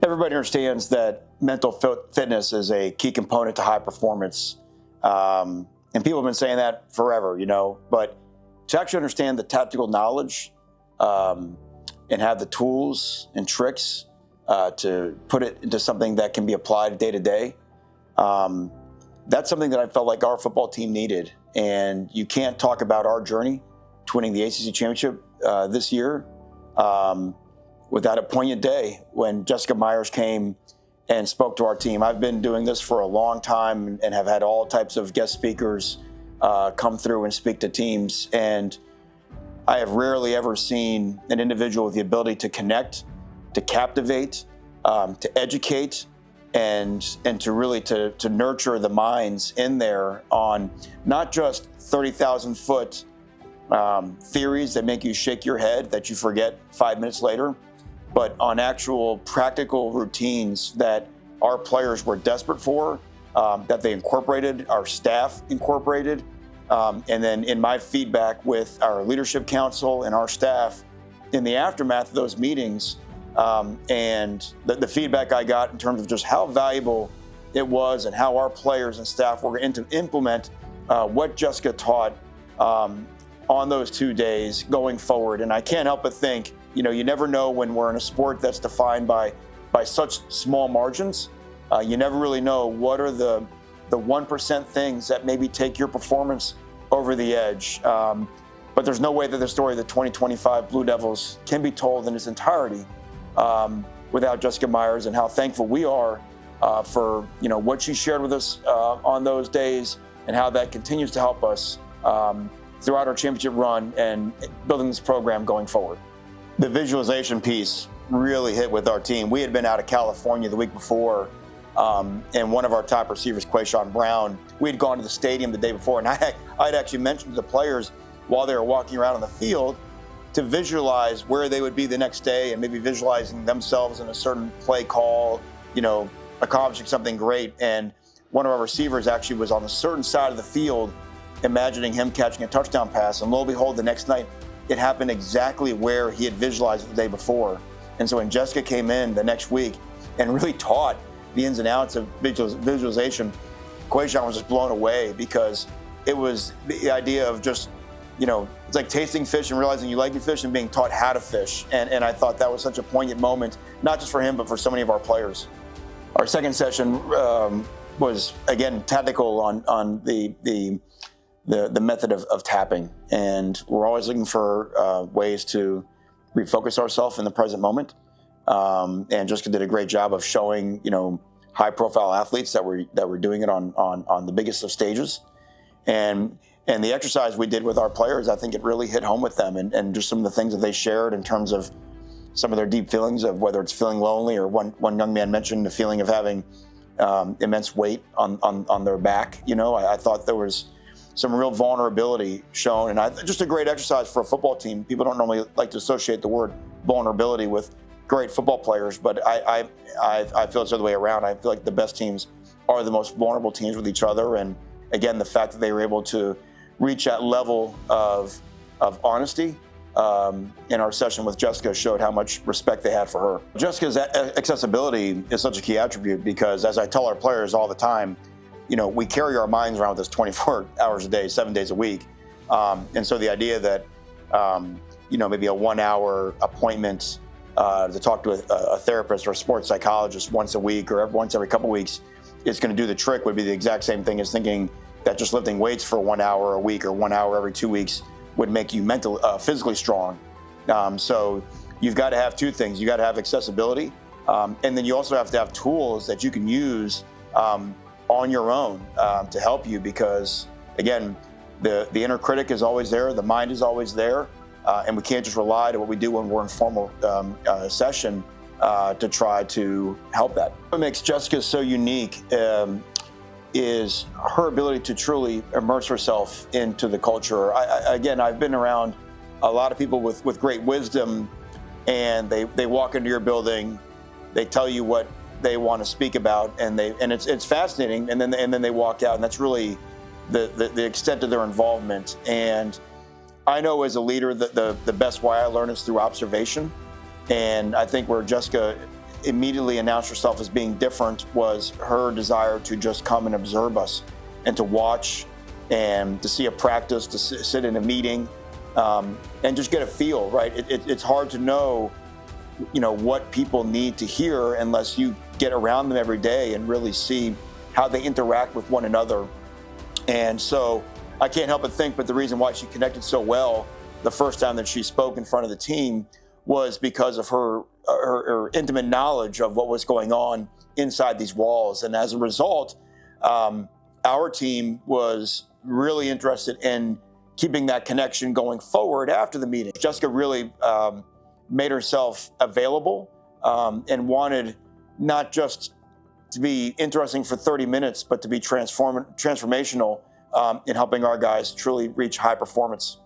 everybody understands that mental fitness is a key component to high performance. And people have been saying that forever, but to actually understand the tactical knowledge and have the tools and tricks to put it into something that can be applied day to day, that's something that I felt like our football team needed. And you can't talk about our journey to winning the ACC championship this year without a poignant day when Jessica Myers came and spoke to our team. I've been doing this for a long time and have had all types of guest speakers come through and speak to teams. And I have rarely ever seen an individual with the ability to connect, to captivate, to educate, and to really to nurture the minds in there on not just 30,000 foot theories that make you shake your head that you forget 5 minutes later, but on actual practical routines that our players were desperate for, that they incorporated, our staff incorporated. And then in my feedback with our leadership council and our staff in the aftermath of those meetings, and the feedback I got in terms of just how valuable it was and how our players and staff were going to implement what Jessica taught on those 2 days going forward. And I can't help but think, you never know when we're in a sport that's defined by such small margins. You never really know what are the 1% things that maybe take your performance over the edge. But there's no way that the story of the 2025 Blue Devils can be told in its entirety without Jessica Myers, and how thankful we are for what she shared with us on those days, and how that continues to help us throughout our championship run and building this program going forward. The visualization piece really hit with our team. We had been out of California the week before, and one of our top receivers, Quayshawn Brown, we had gone to the stadium the day before, and I'd actually mentioned to the players while they were walking around on the field to visualize where they would be the next day, and maybe visualizing themselves in a certain play call, accomplishing something great. And one of our receivers actually was on a certain side of the field, imagining him catching a touchdown pass, and lo and behold, the next night, it happened exactly where he had visualized it the day before. And so when Jessica came in the next week and really taught the ins and outs of visualization, Quayshawn was just blown away, because it was the idea of just, it's like tasting fish and realizing you like your fish and being taught how to fish. And I thought that was such a poignant moment, not just for him, but for so many of our players. Our second session was, again, tactical on the method of tapping. And we're always looking for ways to refocus ourselves in the present moment. And Jessica did a great job of showing, high-profile athletes that were doing it on the biggest of stages. And the exercise we did with our players, I think it really hit home with them, and just some of the things that they shared in terms of some of their deep feelings of whether it's feeling lonely, or one young man mentioned the feeling of having immense weight on their back. I thought there was some real vulnerability shown, and just a great exercise for a football team. People don't normally like to associate the word vulnerability with great football players, but I feel it's the other way around. I feel like the best teams are the most vulnerable teams with each other. And again, the fact that they were able to reach that level of honesty in our session with Jessica showed how much respect they had for her. Jessica's accessibility is such a key attribute, because as I tell our players all the time, we carry our minds around with us 24 hours a day, 7 days a week. And so the idea that, maybe a 1 hour appointment to talk to a therapist or a sports psychologist once a week or once every couple weeks is going to do the trick would be the exact same thing as thinking that just lifting weights for 1 hour a week or 1 hour every 2 weeks would make you physically strong. So you've got to have two things. You got to have accessibility, and then you also have to have tools that you can use on your own to help you, because again, the inner critic is always there, the mind is always there, and we can't just rely to what we do when we're in formal session to try to help that. What makes Jessica so unique is her ability to truly immerse herself into the culture. I've been around a lot of people with great wisdom, and they walk into your building, they tell you what they want to speak about, and it's fascinating, and then they walk out, and that's really the extent of their involvement. And I know as a leader that the best way I learn is through observation, and I think where Jessica immediately announced herself as being different was her desire to just come and observe us and to watch and to see a practice, to sit in a meeting, and just get a feel, right? It's hard to know, what people need to hear unless you get around them every day and really see how they interact with one another. And so I can't help but think, but the reason why she connected so well the first time that she spoke in front of the team was because of her intimate knowledge of what was going on inside these walls. And as a result, our team was really interested in keeping that connection going forward after the meeting. Jessica really made herself available and wanted not just to be interesting for 30 minutes, but to be transformational in helping our guys truly reach high performance.